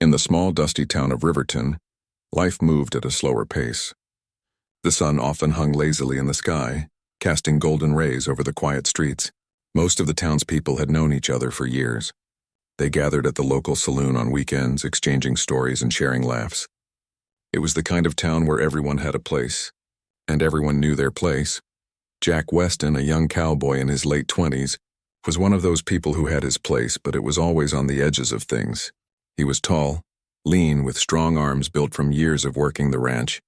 In the small, dusty town of Riverton, life moved at a slower pace. The sun often hung lazily in the sky, casting golden rays over the quiet streets. Most of the townspeople had known each other for years. They gathered at the local saloon on weekends, exchanging stories and sharing laughs. It was the kind of town where everyone had a place, and everyone knew their place. Jack Weston, a young cowboy in his late 20s, was one of those people who had his place, but it was always on the edges of things. He was tall, lean, with strong arms built from years of working the ranch.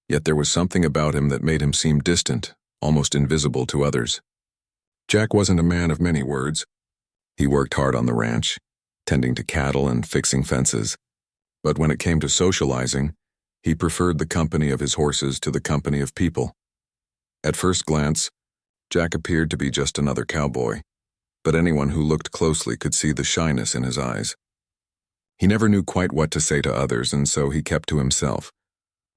Yet there was something about him that made him seem distant, almost invisible to others. Jack wasn't a man of many words. He worked hard on the ranch, tending to cattle and fixing fences. But when it came to socializing, he preferred the company of his horses to the company of people. At first glance, Jack appeared to be just another cowboy, but anyone who looked closely could see the shyness in his eyes. He never knew quite what to say to others, and so he kept to himself,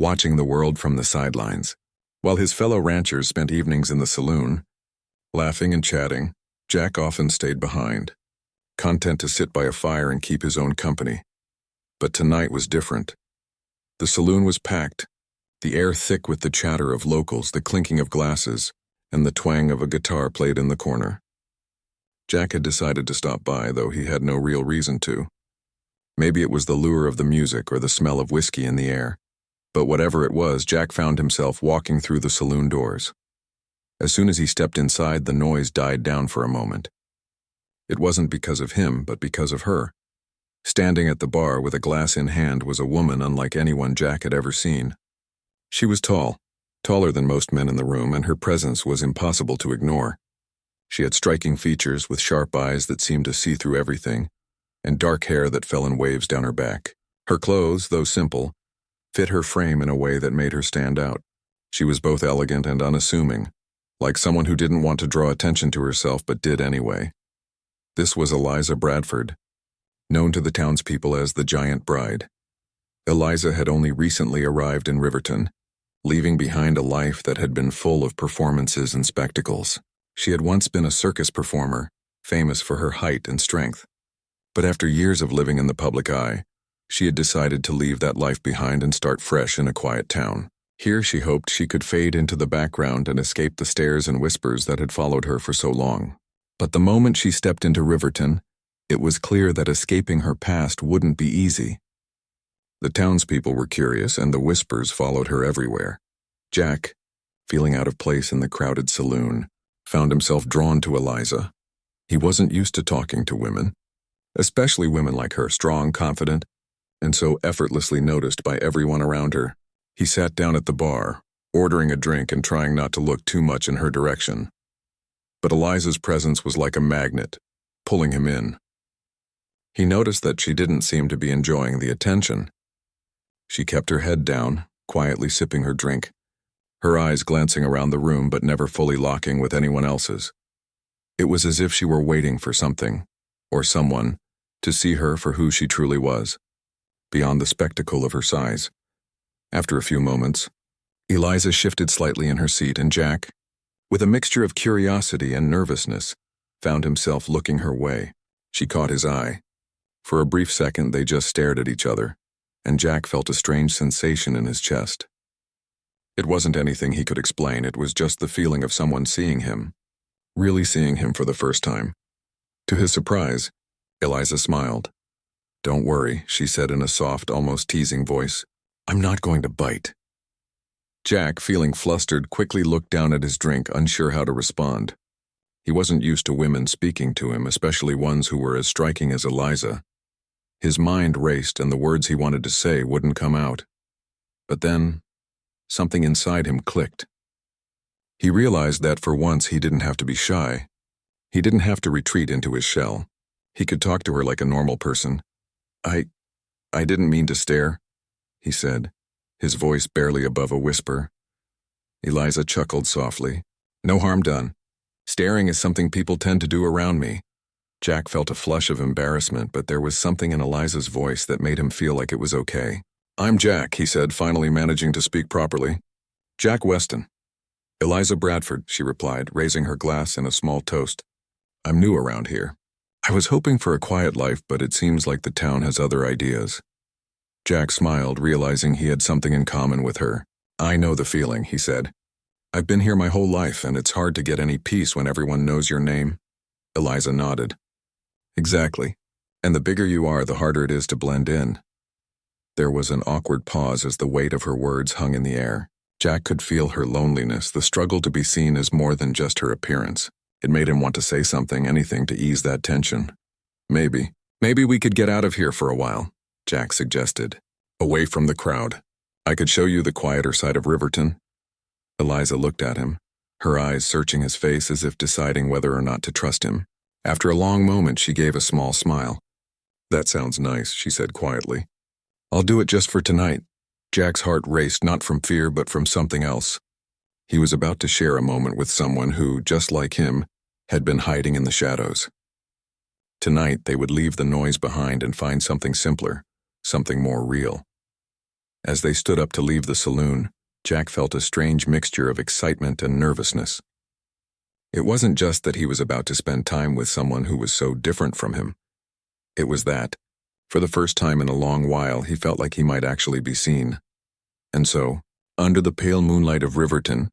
watching the world from the sidelines. While his fellow ranchers spent evenings in the saloon, laughing and chatting, Jack often stayed behind, content to sit by a fire and keep his own company. But tonight was different. The saloon was packed, the air thick with the chatter of locals, the clinking of glasses, and the twang of a guitar played in the corner. Jack had decided to stop by, though he had no real reason to. Maybe it was the lure of the music or the smell of whiskey in the air. But whatever it was, Jack found himself walking through the saloon doors. As soon as he stepped inside, the noise died down for a moment. It wasn't because of him, but because of her. Standing at the bar with a glass in hand was a woman unlike anyone Jack had ever seen. She was tall, taller than most men in the room, and her presence was impossible to ignore. She had striking features with sharp eyes that seemed to see through everything, and dark hair that fell in waves down her back. Her clothes, though simple, fit her frame in a way that made her stand out. She was both elegant and unassuming, like someone who didn't want to draw attention to herself but did anyway. This was Eliza Bradford, known to the townspeople as the Giant Bride. Eliza had only recently arrived in Riverton, leaving behind a life that had been full of performances and spectacles. She had once been a circus performer, famous for her height and strength. But after years of living in the public eye, she had decided to leave that life behind and start fresh in a quiet town. Here she hoped she could fade into the background and escape the stares and whispers that had followed her for so long. But the moment she stepped into Riverton, it was clear that escaping her past wouldn't be easy. The townspeople were curious, and the whispers followed her everywhere. Jack, feeling out of place in the crowded saloon, found himself drawn to Eliza. He wasn't used to talking to women, especially women like her, strong, confident, and so effortlessly noticed by everyone around her. He sat down at the bar, ordering a drink and trying not to look too much in her direction. But Eliza's presence was like a magnet, pulling him in. He noticed that she didn't seem to be enjoying the attention. She kept her head down, quietly sipping her drink, her eyes glancing around the room but never fully locking with anyone else's. It was as if she were waiting for something, or someone, to see her for who she truly was, beyond the spectacle of her size. After a few moments, Eliza shifted slightly in her seat, and Jack, with a mixture of curiosity and nervousness, found himself looking her way. She caught his eye. For a brief second they just stared at each other, and Jack felt a strange sensation in his chest. It wasn't anything he could explain, it was just the feeling of someone seeing him, really seeing him for the first time. To his surprise, Eliza smiled. "Don't worry," she said in a soft, almost teasing voice. "I'm not going to bite." Jack, feeling flustered, quickly looked down at his drink, unsure how to respond. He wasn't used to women speaking to him, especially ones who were as striking as Eliza. His mind raced, and the words he wanted to say wouldn't come out. But then, something inside him clicked. He realized that for once he didn't have to be shy. He didn't have to retreat into his shell. He could talk to her like a normal person. I didn't mean to stare," he said, his voice barely above a whisper. Eliza chuckled softly. "No harm done. Staring is something people tend to do around me." Jack felt a flush of embarrassment, but there was something in Eliza's voice that made him feel like it was okay. "I'm Jack," he said, finally managing to speak properly. "Jack Weston." "Eliza Bradford," she replied, raising her glass in a small toast. "I'm new around here." I was hoping for a quiet life, but it seems like the town has other ideas. Jack smiled, realizing he had something in common with her. I know the feeling, he said. I've been here my whole life, and it's hard to get any peace when everyone knows your name. Eliza nodded. Exactly. And the bigger you are, the harder it is to blend in. There was an awkward pause as the weight of her words hung in the air. Jack could feel her loneliness, the struggle to be seen as more than just her appearance. It made him want to say something, anything to ease that tension. Maybe we could get out of here for a while, Jack suggested. Away from the crowd. I could show you the quieter side of Riverton. Eliza looked at him, her eyes searching his face as if deciding whether or not to trust him. After a long moment, she gave a small smile. That sounds nice, she said quietly. I'll do it just for tonight. Jack's heart raced, not from fear but from something else. He was about to share a moment with someone who, just like him, had been hiding in the shadows. Tonight, they would leave the noise behind and find something simpler, something more real. As they stood up to leave the saloon, Jack felt a strange mixture of excitement and nervousness. It wasn't just that he was about to spend time with someone who was so different from him. It was that, for the first time in a long while, he felt like he might actually be seen. And so, under the pale moonlight of Riverton,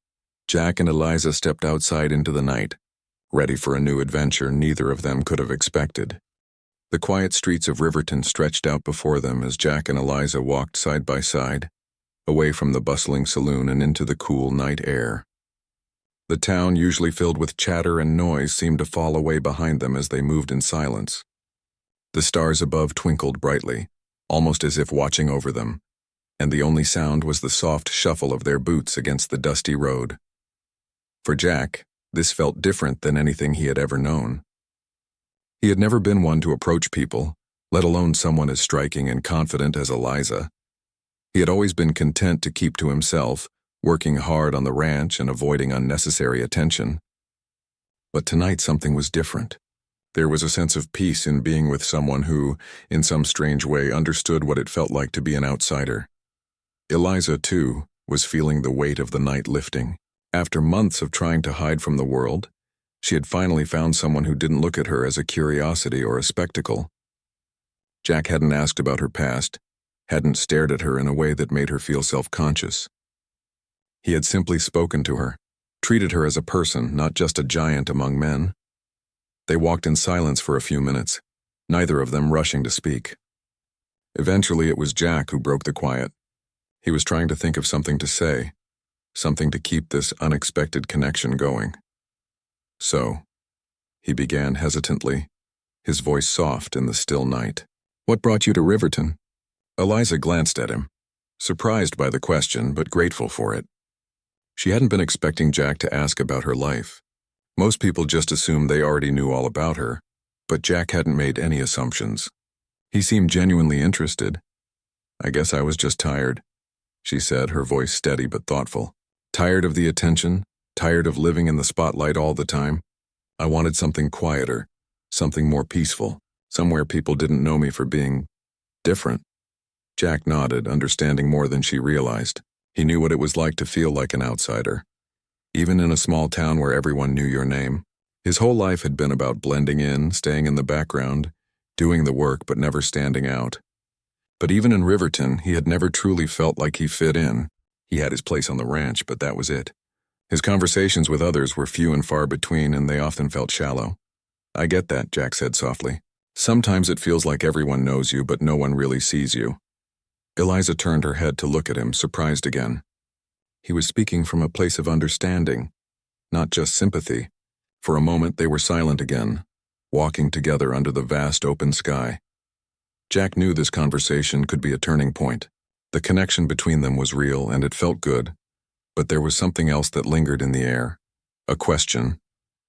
Jack and Eliza stepped outside into the night, ready for a new adventure neither of them could have expected. The quiet streets of Riverton stretched out before them as Jack and Eliza walked side by side, away from the bustling saloon and into the cool night air. The town, usually filled with chatter and noise, seemed to fall away behind them as they moved in silence. The stars above twinkled brightly, almost as if watching over them, and the only sound was the soft shuffle of their boots against the dusty road. For Jack, this felt different than anything he had ever known. He had never been one to approach people, let alone someone as striking and confident as Eliza. He had always been content to keep to himself, working hard on the ranch and avoiding unnecessary attention. But tonight something was different. There was a sense of peace in being with someone who, in some strange way, understood what it felt like to be an outsider. Eliza, too, was feeling the weight of the night lifting. After months of trying to hide from the world, she had finally found someone who didn't look at her as a curiosity or a spectacle. Jack hadn't asked about her past, hadn't stared at her in a way that made her feel self-conscious. He had simply spoken to her, treated her as a person, not just a giant among men. They walked in silence for a few minutes, neither of them rushing to speak. Eventually, it was Jack who broke the quiet. He was trying to think of something to say, something to keep this unexpected connection going. So, he began hesitantly, his voice soft in the still night. What brought you to Riverton? Eliza glanced at him, surprised by the question but grateful for it. She hadn't been expecting Jack to ask about her life. Most people just assumed they already knew all about her, but Jack hadn't made any assumptions. He seemed genuinely interested. I guess I was just tired, she said, her voice steady but thoughtful. Tired of the attention, tired of living in the spotlight all the time. I wanted something quieter, something more peaceful, somewhere people didn't know me for being different. Jack nodded, understanding more than she realized. He knew what it was like to feel like an outsider. Even in a small town where everyone knew your name. His whole life had been about blending in, staying in the background, doing the work but never standing out. But even in Riverton, he had never truly felt like he fit in. He had his place on the ranch, but that was it. His conversations with others were few and far between, and they often felt shallow. I get that, Jack said softly. Sometimes it feels like everyone knows you, but no one really sees you. Eliza turned her head to look at him, surprised again. He was speaking from a place of understanding, not just sympathy. For a moment they were silent again, walking together under the vast open sky. Jack knew this conversation could be a turning point. The connection between them was real and it felt good, but there was something else that lingered in the air. A question,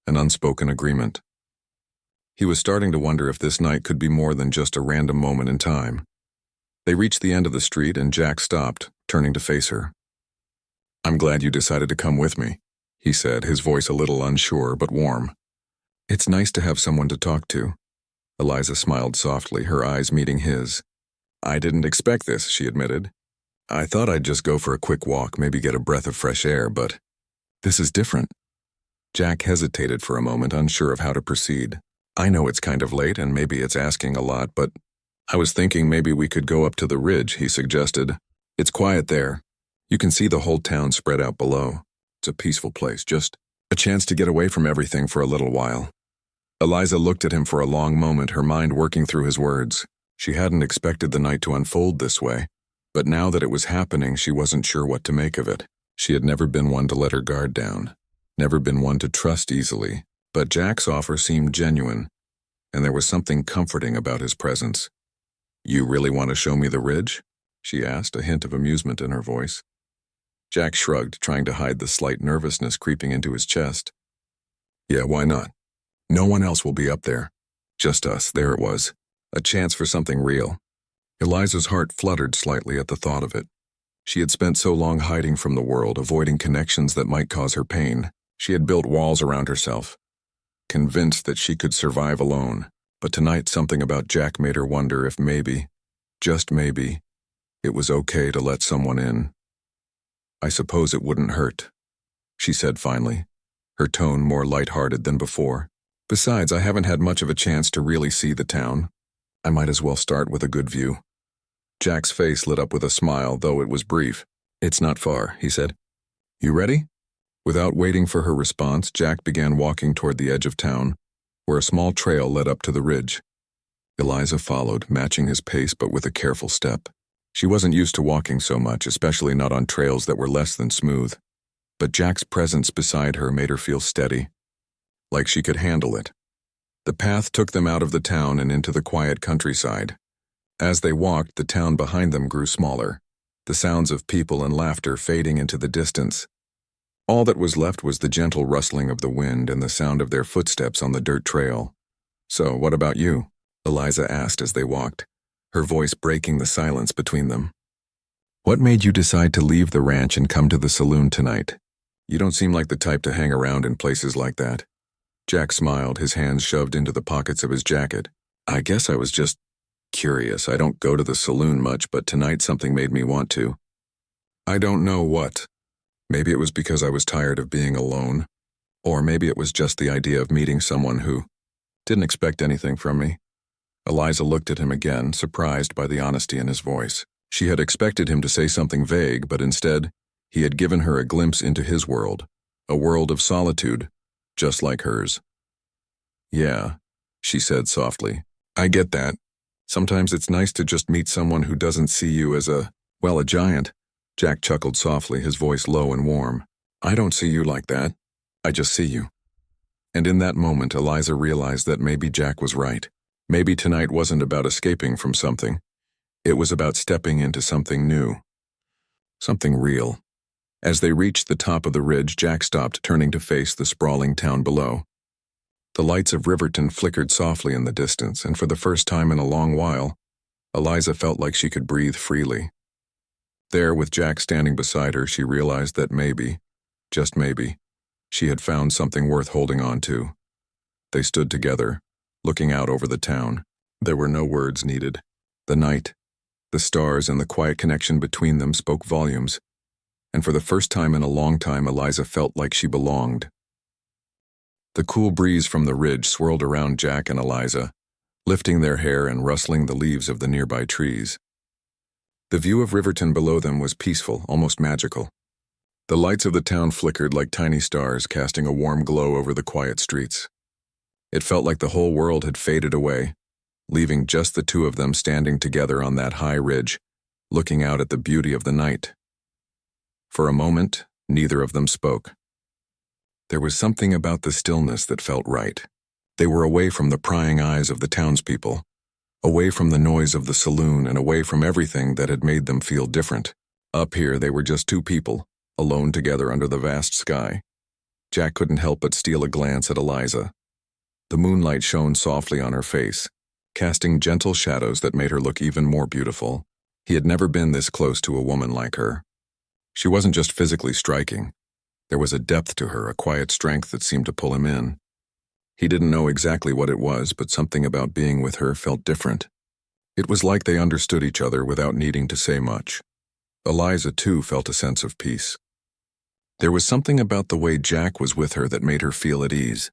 an unspoken agreement. He was starting to wonder if this night could be more than just a random moment in time. They reached the end of the street and Jack stopped, turning to face her. I'm glad you decided to come with me, he said, his voice a little unsure but warm. It's nice to have someone to talk to. Eliza smiled softly, her eyes meeting his. I didn't expect this, she admitted. I thought I'd just go for a quick walk, maybe get a breath of fresh air, but this is different. Jack hesitated for a moment, unsure of how to proceed. I know it's kind of late and maybe it's asking a lot, but I was thinking maybe we could go up to the ridge, he suggested. It's quiet there. You can see the whole town spread out below. It's a peaceful place, just a chance to get away from everything for a little while. Eliza looked at him for a long moment, her mind working through his words. She hadn't expected the night to unfold this way, but now that it was happening, she wasn't sure what to make of it. She had never been one to let her guard down, never been one to trust easily, but Jack's offer seemed genuine, and there was something comforting about his presence. You really want to show me the ridge? She asked, a hint of amusement in her voice. Jack shrugged, trying to hide the slight nervousness creeping into his chest. Yeah, why not? No one else will be up there. Just us, there it was. A chance for something real. Eliza's heart fluttered slightly at the thought of it. She had spent so long hiding from the world, avoiding connections that might cause her pain. She had built walls around herself, convinced that she could survive alone. But tonight something about Jack made her wonder if maybe, just maybe, it was okay to let someone in. I suppose it wouldn't hurt, she said finally, her tone more light-hearted than before. Besides, I haven't had much of a chance to really see the town. I might as well start with a good view. Jack's face lit up with a smile, though it was brief. It's not far, he said. You ready? Without waiting for her response, Jack began walking toward the edge of town, where a small trail led up to the ridge. Eliza followed, matching his pace but with a careful step. She wasn't used to walking so much, especially not on trails that were less than smooth. But Jack's presence beside her made her feel steady, like she could handle it. The path took them out of the town and into the quiet countryside. As they walked, the town behind them grew smaller, the sounds of people and laughter fading into the distance. All that was left was the gentle rustling of the wind and the sound of their footsteps on the dirt trail. So, what about you? Eliza asked as they walked, her voice breaking the silence between them. What made you decide to leave the ranch and come to the saloon tonight? You don't seem like the type to hang around in places like that. Jack smiled, his hands shoved into the pockets of his jacket. I guess I was just curious. I don't go to the saloon much, but tonight something made me want to. I don't know what. Maybe it was because I was tired of being alone. Or maybe it was just the idea of meeting someone who didn't expect anything from me. Eliza looked at him again, surprised by the honesty in his voice. She had expected him to say something vague, but instead, he had given her a glimpse into his world, a world of solitude, just like hers. Yeah, she said softly. I get that. Sometimes it's nice to just meet someone who doesn't see you as a giant. Jack chuckled softly, his voice low and warm. I don't see you like that. I just see you. And in that moment, Eliza realized that maybe Jack was right. Maybe tonight wasn't about escaping from something. It was about stepping into something new. Something real. As they reached the top of the ridge, Jack stopped, turning to face the sprawling town below. The lights of Riverton flickered softly in the distance, and for the first time in a long while, Eliza felt like she could breathe freely. There, with Jack standing beside her, she realized that maybe, just maybe, she had found something worth holding on to. They stood together, looking out over the town. There were no words needed. The night, the stars, and the quiet connection between them spoke volumes, and for the first time in a long time, Eliza felt like she belonged. The cool breeze from the ridge swirled around Jack and Eliza, lifting their hair and rustling the leaves of the nearby trees. The view of Riverton below them was peaceful, almost magical. The lights of the town flickered like tiny stars, casting a warm glow over the quiet streets. It felt like the whole world had faded away, leaving just the two of them standing together on that high ridge, looking out at the beauty of the night. For a moment, neither of them spoke. There was something about the stillness that felt right. They were away from the prying eyes of the townspeople, away from the noise of the saloon, and away from everything that had made them feel different. Up here, they were just two people, alone together under the vast sky. Jack couldn't help but steal a glance at Eliza. The moonlight shone softly on her face, casting gentle shadows that made her look even more beautiful. He had never been this close to a woman like her. She wasn't just physically striking. There was a depth to her, a quiet strength that seemed to pull him in. He didn't know exactly what it was, but something about being with her felt different. It was like they understood each other without needing to say much. Eliza, too, felt a sense of peace. There was something about the way Jack was with her that made her feel at ease.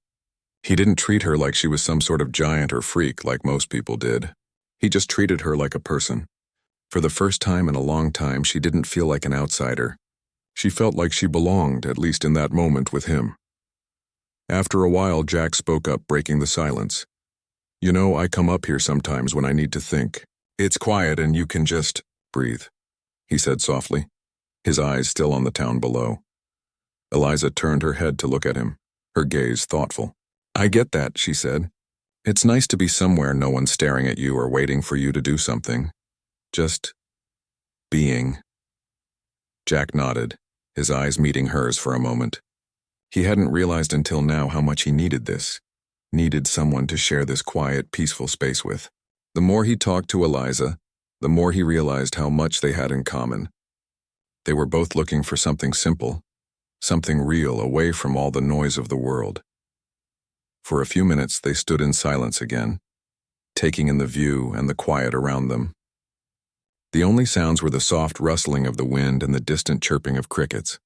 He didn't treat her like she was some sort of giant or freak like most people did. He just treated her like a person. For the first time in a long time, she didn't feel like an outsider. She felt like she belonged, at least in that moment, with him. After a while, Jack spoke up, breaking the silence. "You know, I come up here sometimes when I need to think. It's quiet and you can just breathe," he said softly, his eyes still on the town below. Eliza turned her head to look at him, her gaze thoughtful. "I get that," she said. "It's nice to be somewhere no one's staring at you or waiting for you to do something. Just being." Jack nodded, his eyes meeting hers for a moment. He hadn't realized until now how much he needed this, needed someone to share this quiet, peaceful space with. The more he talked to Eliza, the more he realized how much they had in common. They were both looking for something simple, something real, away from all the noise of the world. For a few minutes, they stood in silence again, taking in the view and the quiet around them. The only sounds were the soft rustling of the wind and the distant chirping of crickets.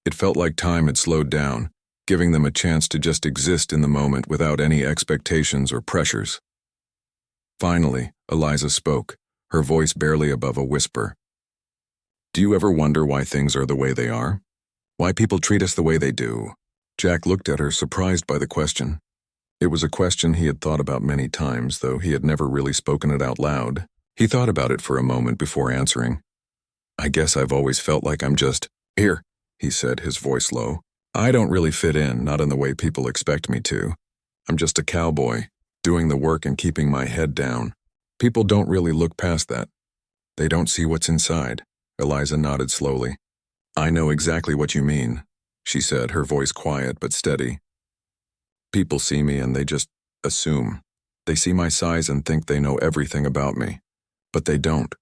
It felt like time had slowed down, giving them a chance to just exist in the moment without any expectations or pressures. Finally, Eliza spoke, her voice barely above a whisper. "Do you ever wonder why things are the way they are? Why people treat us the way they do?" Jack looked at her, surprised by the question. It was a question he had thought about many times, though he had never really spoken it out loud. He thought about it for a moment before answering. "I guess I've always felt like I'm just here," he said, his voice low. "I don't really fit in, not in the way people expect me to. I'm just a cowboy, doing the work and keeping my head down. People don't really look past that. They don't see what's inside." Eliza nodded slowly. "I know exactly what you mean," she said, her voice quiet but steady. "People see me and they just assume. They see my size and think they know everything about me. But they don't.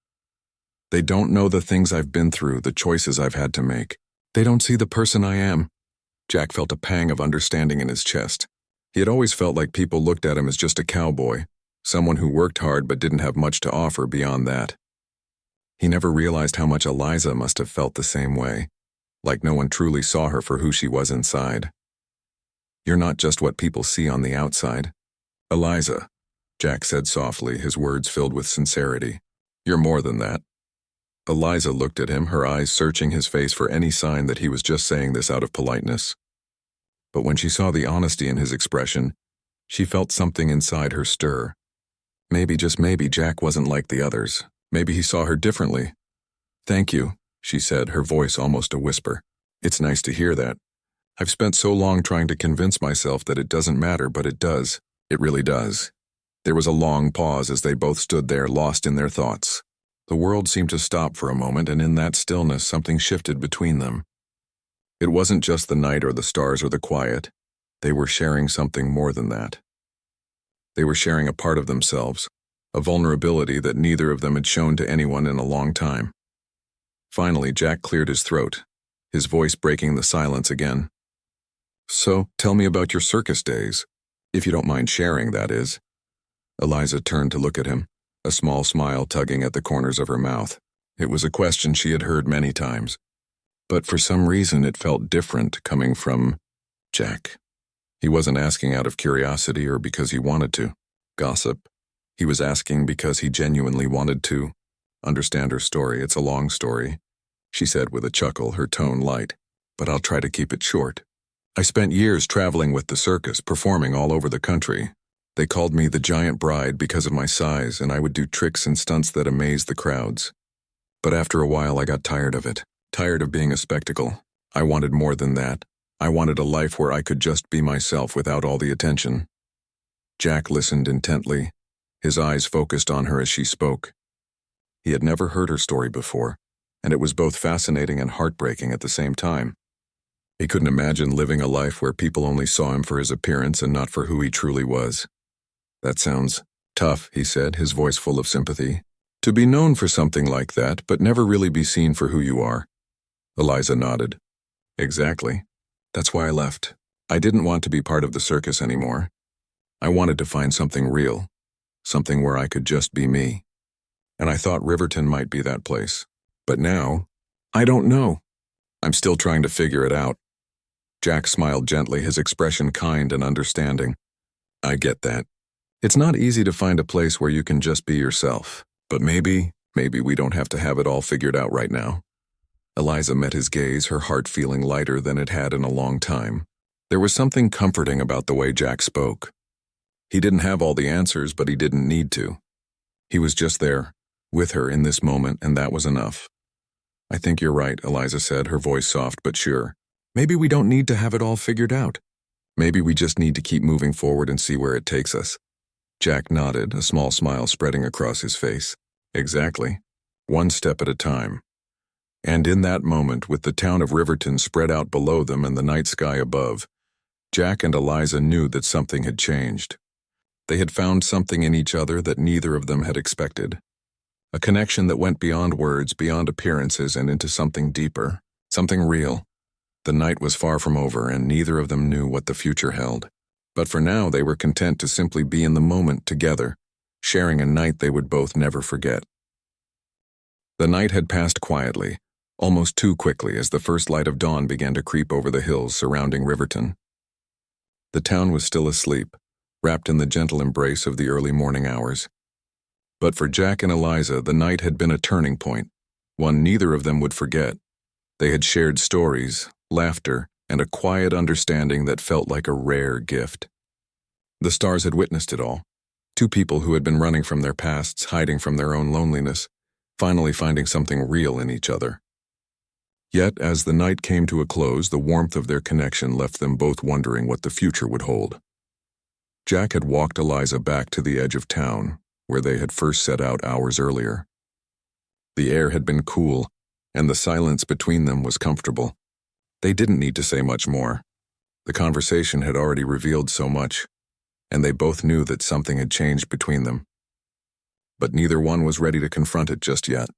They don't know the things I've been through, the choices I've had to make. They don't see the person I am." Jack felt a pang of understanding in his chest. He had always felt like people looked at him as just a cowboy, someone who worked hard but didn't have much to offer beyond that. He never realized how much Eliza must have felt the same way, like no one truly saw her for who she was inside. "You're not just what people see on the outside, Eliza," Jack said softly, his words filled with sincerity. "You're more than that." Eliza looked at him, her eyes searching his face for any sign that he was just saying this out of politeness. But when she saw the honesty in his expression, she felt something inside her stir. Maybe, just maybe, Jack wasn't like the others. Maybe he saw her differently. "Thank you," she said, her voice almost a whisper. "It's nice to hear that. I've spent so long trying to convince myself that it doesn't matter, but it does. It really does." There was a long pause as they both stood there, lost in their thoughts. The world seemed to stop for a moment, and in that stillness something shifted between them. It wasn't just the night or the stars or the quiet. They were sharing something more than that. They were sharing a part of themselves, a vulnerability that neither of them had shown to anyone in a long time. Finally, Jack cleared his throat, his voice breaking the silence again. "So, tell me about your circus days. If you don't mind sharing, that is." Eliza turned to look at him, a small smile tugging at the corners of her mouth. It was a question she had heard many times, but for some reason it felt different coming from Jack. He wasn't asking out of curiosity or because he wanted to gossip. He was asking because he genuinely wanted to understand her story. "It's a long story," she said with a chuckle, her tone light, "but I'll try to keep it short. I spent years traveling with the circus, performing all over the country. They called me the Giant Bride because of my size, and I would do tricks and stunts that amazed the crowds. But after a while I got tired of it, tired of being a spectacle. I wanted more than that. I wanted a life where I could just be myself without all the attention." Jack listened intently, his eyes focused on her as she spoke. He had never heard her story before, and it was both fascinating and heartbreaking at the same time. He couldn't imagine living a life where people only saw him for his appearance and not for who he truly was. "That sounds tough," he said, his voice full of sympathy. "To be known for something like that, but never really be seen for who you are." Eliza nodded. "Exactly. That's why I left. I didn't want to be part of the circus anymore. I wanted to find something real, something where I could just be me. And I thought Riverton might be that place. But now, I don't know. I'm still trying to figure it out." Jack smiled gently, his expression kind and understanding. I get that. It's not easy to find a place where you can just be yourself, but maybe we don't have to have it all figured out right now. Eliza met his gaze, her heart feeling lighter than it had in a long time. There was something comforting about the way Jack spoke. He didn't have all the answers, but he didn't need to. He was just there, with her in this moment, and that was enough. I think you're right, Eliza said, her voice soft but sure. Maybe we don't need to have it all figured out. Maybe we just need to keep moving forward and see where it takes us. Jack nodded, a small smile spreading across his face. Exactly. One step at a time. And in that moment, with the town of Riverton spread out below them and the night sky above, Jack and Eliza knew that something had changed. They had found something in each other that neither of them had expected. A connection that went beyond words, beyond appearances, and into something deeper, something real. The night was far from over, and neither of them knew what the future held. But for now, they were content to simply be in the moment together, sharing a night they would both never forget. The night had passed quietly, almost too quickly as the first light of dawn began to creep over the hills surrounding Riverton. The town was still asleep, wrapped in the gentle embrace of the early morning hours. But for Jack and Eliza, the night had been a turning point, one neither of them would forget. They had shared stories, laughter, and a quiet understanding that felt like a rare gift. The stars had witnessed it all. Two people who had been running from their pasts, hiding from their own loneliness, finally finding something real in each other. Yet, as the night came to a close, the warmth of their connection left them both wondering what the future would hold. Jack had walked Eliza back to the edge of town, where they had first set out hours earlier. The air had been cool, and the silence between them was comfortable. They didn't need to say much more. The conversation had already revealed so much, and they both knew that something had changed between them. But neither one was ready to confront it just yet.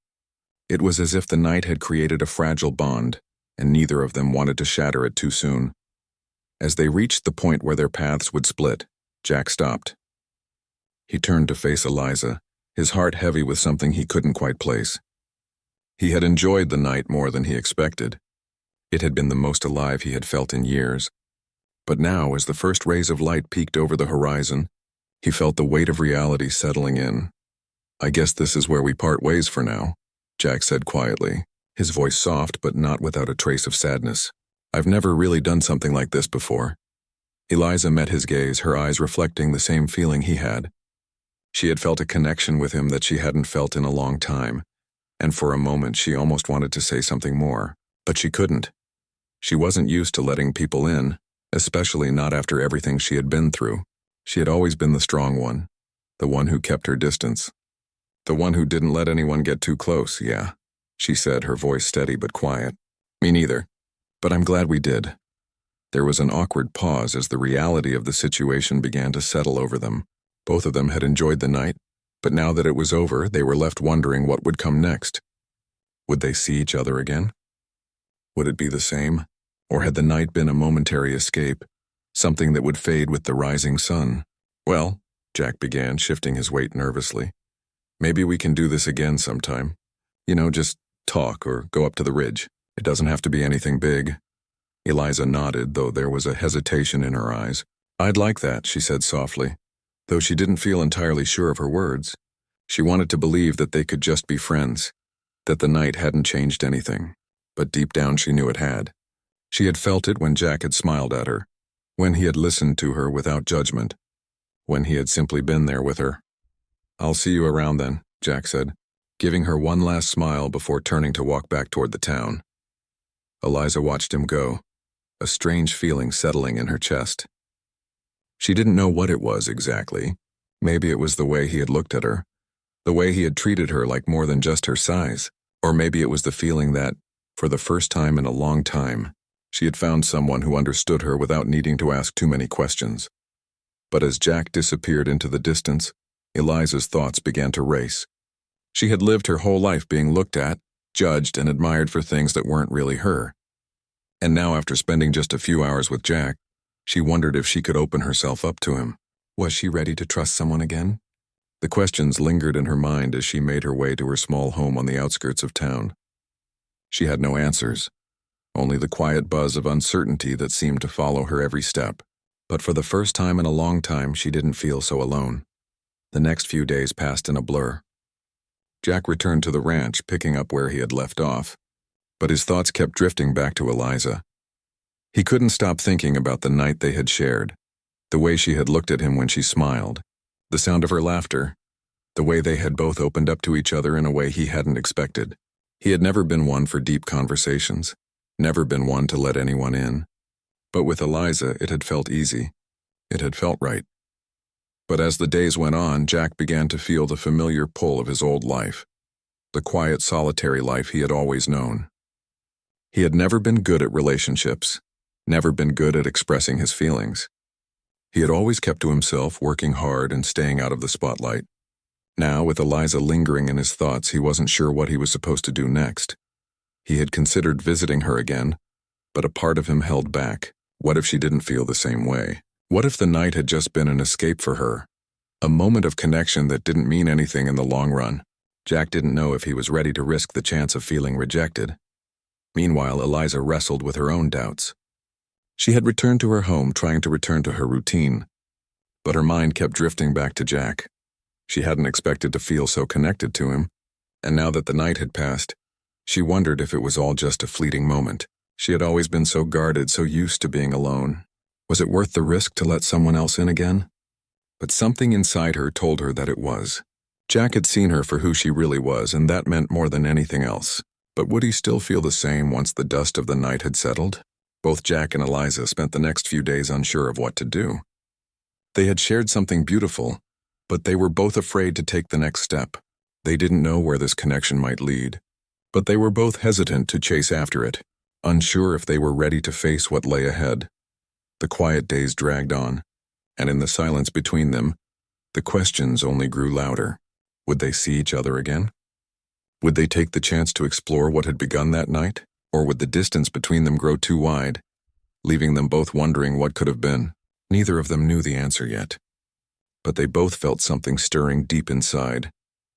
It was as if the night had created a fragile bond, and neither of them wanted to shatter it too soon. As they reached the point where their paths would split, Jack stopped. He turned to face Eliza, his heart heavy with something he couldn't quite place. He had enjoyed the night more than he expected. It had been the most alive he had felt in years. But now, as the first rays of light peeked over the horizon, he felt the weight of reality settling in. I guess this is where we part ways for now, Jack said quietly, his voice soft but not without a trace of sadness. I've never really done something like this before. Eliza met his gaze, her eyes reflecting the same feeling he had. She had felt a connection with him that she hadn't felt in a long time, and for a moment she almost wanted to say something more, but she couldn't. She wasn't used to letting people in, especially not after everything she had been through. She had always been the strong one, the one who kept her distance. The one who didn't let anyone get too close, yeah, she said, her voice steady but quiet. Me neither, but I'm glad we did. There was an awkward pause as the reality of the situation began to settle over them. Both of them had enjoyed the night, but now that it was over, they were left wondering what would come next. Would they see each other again? Would it be the same? Or had the night been a momentary escape, something that would fade with the rising sun? Well, Jack began, shifting his weight nervously. Maybe we can do this again sometime. Just talk or go up to the ridge. It doesn't have to be anything big. Eliza nodded, though there was a hesitation in her eyes. I'd like that, she said softly, though she didn't feel entirely sure of her words. She wanted to believe that they could just be friends, that the night hadn't changed anything, but deep down she knew it had. She had felt it when Jack had smiled at her, when he had listened to her without judgment, when he had simply been there with her. I'll see you around then, Jack said, giving her one last smile before turning to walk back toward the town. Eliza watched him go, a strange feeling settling in her chest. She didn't know what it was exactly. Maybe it was the way he had looked at her, the way he had treated her like more than just her size, or maybe it was the feeling that, for the first time in a long time, she had found someone who understood her without needing to ask too many questions. But as Jack disappeared into the distance, Eliza's thoughts began to race. She had lived her whole life being looked at, judged, and admired for things that weren't really her. And now, after spending just a few hours with Jack, she wondered if she could open herself up to him. Was she ready to trust someone again? The questions lingered in her mind as she made her way to her small home on the outskirts of town. She had no answers. only the quiet buzz of uncertainty that seemed to follow her every step. But for the first time in a long time, she didn't feel so alone. The next few days passed in a blur. Jack returned to the ranch, picking up where he had left off, but his thoughts kept drifting back to Eliza. He couldn't stop thinking about the night they had shared, the way she had looked at him when she smiled, the sound of her laughter, the way they had both opened up to each other in a way he hadn't expected. He had never been one for deep conversations, never been one to let anyone in. But with Eliza, it had felt easy. It had felt right. But as the days went on, Jack began to feel the familiar pull of his old life, the quiet, solitary life he had always known. He had never been good at relationships, never been good at expressing his feelings. He had always kept to himself, working hard and staying out of the spotlight. Now, with Eliza lingering in his thoughts, he wasn't sure what he was supposed to do next. He had considered visiting her again, but a part of him held back. What if she didn't feel the same way? What if the night had just been an escape for her? A moment of connection that didn't mean anything in the long run. Jack didn't know if he was ready to risk the chance of feeling rejected. Meanwhile, Eliza wrestled with her own doubts. She had returned to her home, trying to return to her routine, but her mind kept drifting back to Jack. She hadn't expected to feel so connected to him, and now that the night had passed, she wondered if it was all just a fleeting moment. She had always been so guarded, so used to being alone. Was it worth the risk to let someone else in again? But something inside her told her that it was. Jack had seen her for who she really was, and that meant more than anything else. But would he still feel the same once the dust of the night had settled? Both Jack and Eliza spent the next few days unsure of what to do. They had shared something beautiful, but they were both afraid to take the next step. They didn't know where this connection might lead, but they were both hesitant to chase after it, unsure if they were ready to face what lay ahead. The quiet days dragged on, and in the silence between them, the questions only grew louder. Would they see each other again? Would they take the chance to explore what had begun that night? Or would the distance between them grow too wide, leaving them both wondering what could have been? Neither of them knew the answer yet. But they both felt something stirring deep inside,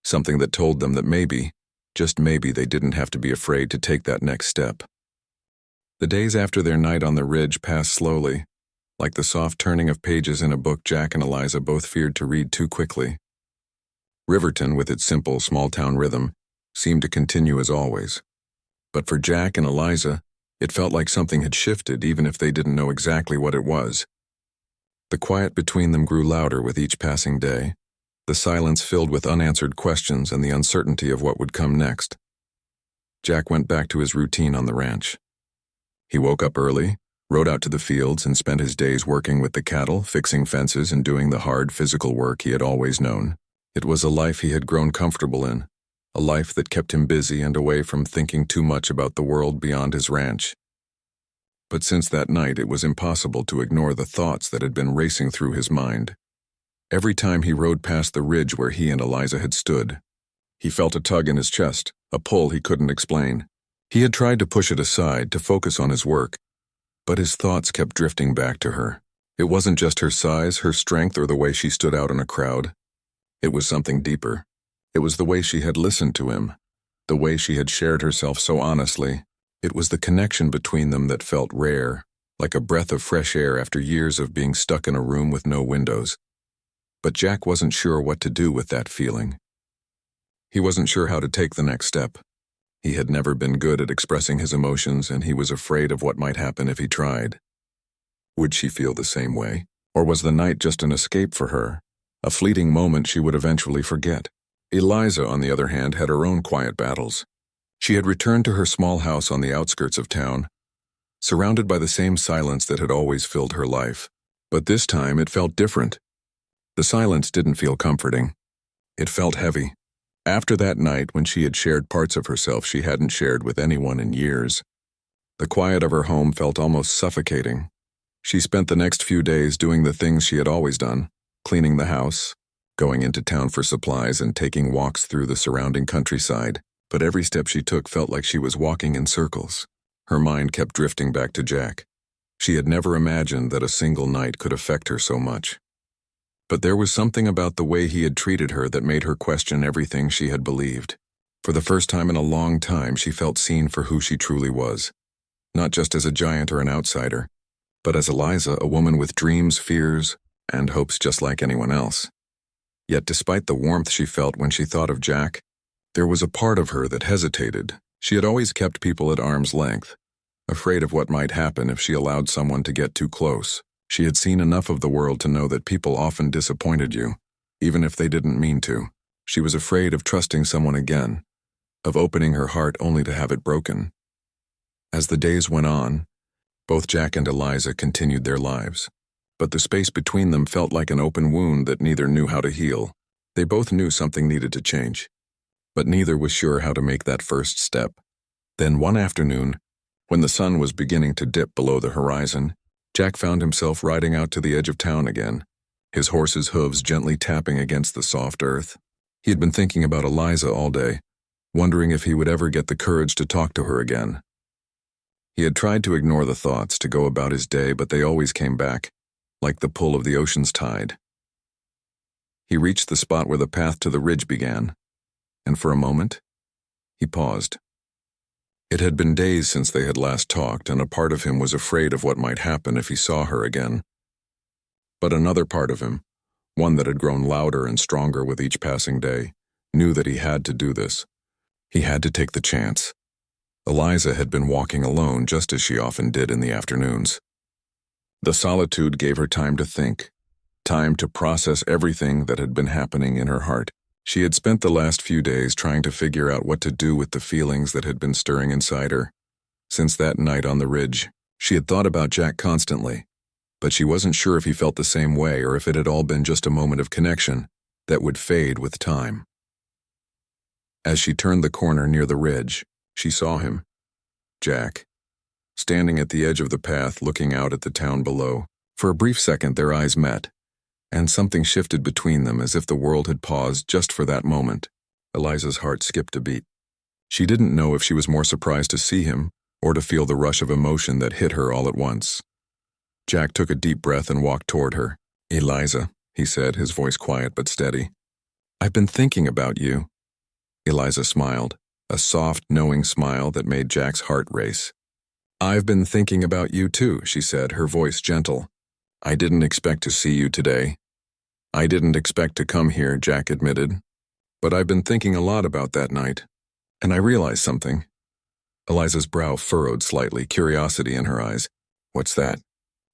something that told them that maybe, just maybe, they didn't have to be afraid to take that next step. The days after their night on the ridge passed slowly, like the soft turning of pages in a book Jack and Eliza both feared to read too quickly. Riverton, with its simple, small-town rhythm, seemed to continue as always. But for Jack and Eliza, it felt like something had shifted, even if they didn't know exactly what it was. The quiet between them grew louder with each passing day, the silence filled with unanswered questions and the uncertainty of what would come next. Jack went back to his routine on the ranch. He woke up early, rode out to the fields, and spent his days working with the cattle, fixing fences, and doing the hard physical work he had always known. It was a life he had grown comfortable in, a life that kept him busy and away from thinking too much about the world beyond his ranch. But since that night, it was impossible to ignore the thoughts that had been racing through his mind. Every time he rode past the ridge where he and Eliza had stood, he felt a tug in his chest, a pull he couldn't explain. He had tried to push it aside, to focus on his work, but his thoughts kept drifting back to her. It wasn't just her size, her strength, or the way she stood out in a crowd. It was something deeper. It was the way she had listened to him, the way she had shared herself so honestly. It was the connection between them that felt rare, like a breath of fresh air after years of being stuck in a room with no windows. But Jack wasn't sure what to do with that feeling. He wasn't sure how to take the next step. He had never been good at expressing his emotions, and he was afraid of what might happen if he tried. Would she feel the same way? Or was the night just an escape for her, a fleeting moment she would eventually forget? Eliza, on the other hand, had her own quiet battles. She had returned to her small house on the outskirts of town, surrounded by the same silence that had always filled her life. But this time it felt different. The silence didn't feel comforting. It felt heavy. After that night, when she had shared parts of herself she hadn't shared with anyone in years, the quiet of her home felt almost suffocating. She spent the next few days doing the things she had always done, cleaning the house, going into town for supplies, and taking walks through the surrounding countryside. But every step she took felt like she was walking in circles. Her mind kept drifting back to Jack. She had never imagined that a single night could affect her so much. But there was something about the way he had treated her that made her question everything she had believed. For the first time in a long time, she felt seen for who she truly was. not just as a giant or an outsider, but as Eliza, a woman with dreams, fears, and hopes just like anyone else. Yet despite the warmth she felt when she thought of Jack, there was a part of her that hesitated. She had always kept people at arm's length, afraid of what might happen if she allowed someone to get too close. She had seen enough of the world to know that people often disappointed you, even if they didn't mean to. She was afraid of trusting someone again, of opening her heart only to have it broken. As the days went on, both Jack and Eliza continued their lives, but the space between them felt like an open wound that neither knew how to heal. They both knew something needed to change, but neither was sure how to make that first step. Then one afternoon, when the sun was beginning to dip below the horizon, Jack found himself riding out to the edge of town again, his horse's hooves gently tapping against the soft earth. He had been thinking about Eliza all day, wondering if he would ever get the courage to talk to her again. He had tried to ignore the thoughts, to go about his day, but they always came back, like the pull of the ocean's tide. He reached the spot where the path to the ridge began, and for a moment, he paused. It had been days since they had last talked, and a part of him was afraid of what might happen if he saw her again. But another part of him, one that had grown louder and stronger with each passing day, knew that he had to do this. He had to take the chance. Eliza had been walking alone just as she often did in the afternoons. The solitude gave her time to think, time to process everything that had been happening in her heart. She had spent the last few days trying to figure out what to do with the feelings that had been stirring inside her. Since that night on the ridge, she had thought about Jack constantly, but she wasn't sure if he felt the same way or if it had all been just a moment of connection that would fade with time. As she turned the corner near the ridge, she saw him, Jack, standing at the edge of the path looking out at the town below. For a brief second their eyes met, and something shifted between them as if the world had paused just for that moment. Eliza's heart skipped a beat. She didn't know if she was more surprised to see him or to feel the rush of emotion that hit her all at once. Jack took a deep breath and walked toward her. "Eliza," he said, his voice quiet but steady. "I've been thinking about you." Eliza smiled, a soft, knowing smile that made Jack's heart race. "I've been thinking about you too," she said, her voice gentle. "I didn't expect to see you today." "I didn't expect to come here," Jack admitted. "But I've been thinking a lot about that night, and I realized something." Eliza's brow furrowed slightly, curiosity in her eyes. "What's that?"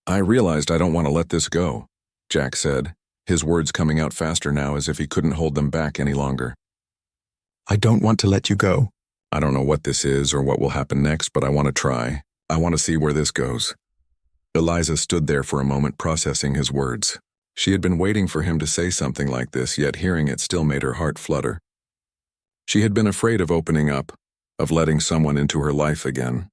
"I realized I don't want to let this go," Jack said, his words coming out faster now as if he couldn't hold them back any longer. "I don't want to let you go. I don't know what this is or what will happen next, but I want to try. I want to see where this goes." Eliza stood there for a moment, processing his words. She had been waiting for him to say something like this, yet hearing it still made her heart flutter. She had been afraid of opening up, of letting someone into her life again.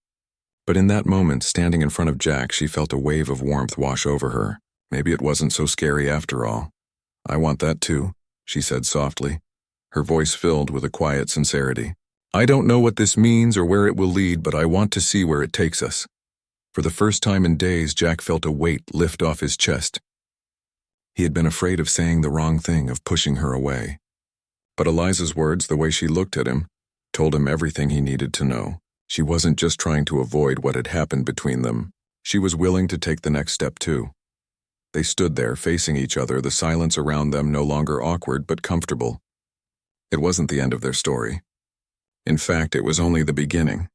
But in that moment, standing in front of Jack, she felt a wave of warmth wash over her. Maybe it wasn't so scary after all. "I want that too," she said softly, her voice filled with a quiet sincerity. "I don't know what this means or where it will lead, but I want to see where it takes us." For the first time in days, Jack felt a weight lift off his chest. He had been afraid of saying the wrong thing, of pushing her away. But Eliza's words, the way she looked at him, told him everything he needed to know. She wasn't just trying to avoid what had happened between them. She was willing to take the next step too. They stood there, facing each other, the silence around them no longer awkward but comfortable. It wasn't the end of their story. In fact, it was only the beginning.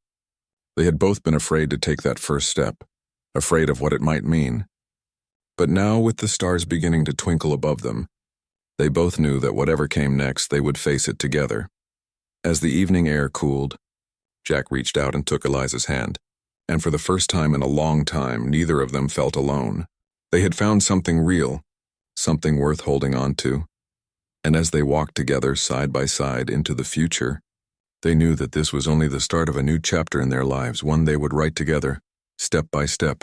They had both been afraid to take that first step, afraid of what it might mean. But now, with the stars beginning to twinkle above them, they both knew that whatever came next, they would face it together. As the evening air cooled, Jack reached out and took Eliza's hand, and for the first time in a long time, neither of them felt alone. They had found something real, something worth holding on to. And as they walked together side by side into the future, they knew that this was only the start of a new chapter in their lives, one they would write together, step by step,